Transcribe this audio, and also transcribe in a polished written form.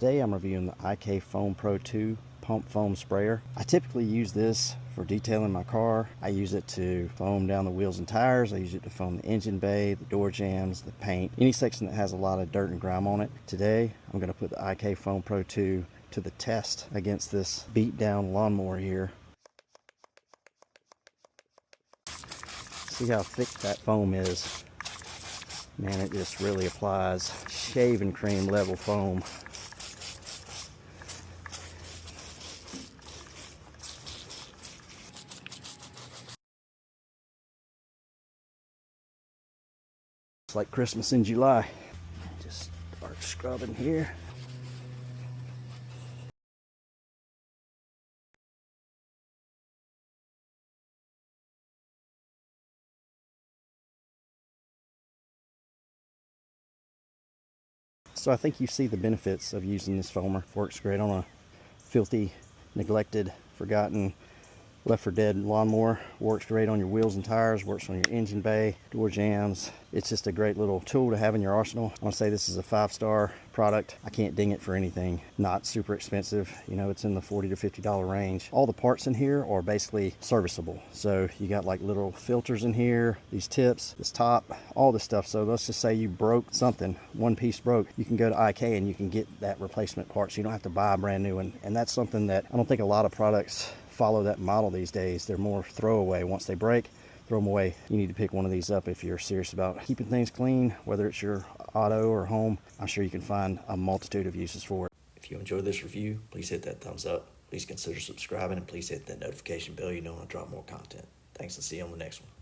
Today I'm reviewing the IK Foam Pro 2 pump foam sprayer. I typically use this for detailing my car. I use it to foam down the wheels and tires. I use it to foam the engine bay, the door jambs, the paint, any section that has a lot of dirt and grime on it. Today I'm going to put the IK Foam Pro 2 to the test against this beat down lawnmower here. See how thick that foam is. Man, it just really applies shaving cream level foam. It's like Christmas in July. Just start scrubbing here. So I think you see the benefits of using this foamer. Works great on a filthy, neglected, forgotten, left for dead lawnmower. Works great on your wheels and tires, works on your engine bay, door jambs. It's just a great little tool to have in your arsenal. I want to say this is a 5-star product. I can't ding it for anything. Not super expensive. You know, it's in the $40 to $50 range. All the parts in here are basically serviceable. So you got like little filters in here, these tips, this top, all this stuff. So let's just say you broke something, one piece broke. You can go to IK and you can get that replacement part. So you don't have to buy a brand new one. And that's something that I don't think a lot of products follow that model these days. They're more throwaway. Once they break, throw them away. You need to pick one of these up if you're serious about keeping things clean, whether it's your auto or home. I'm sure you can find a multitude of uses for it. If you enjoyed this review, please hit that thumbs up. Please consider subscribing and please hit that notification bell. You know when I drop more content. Thanks and see you on the next one.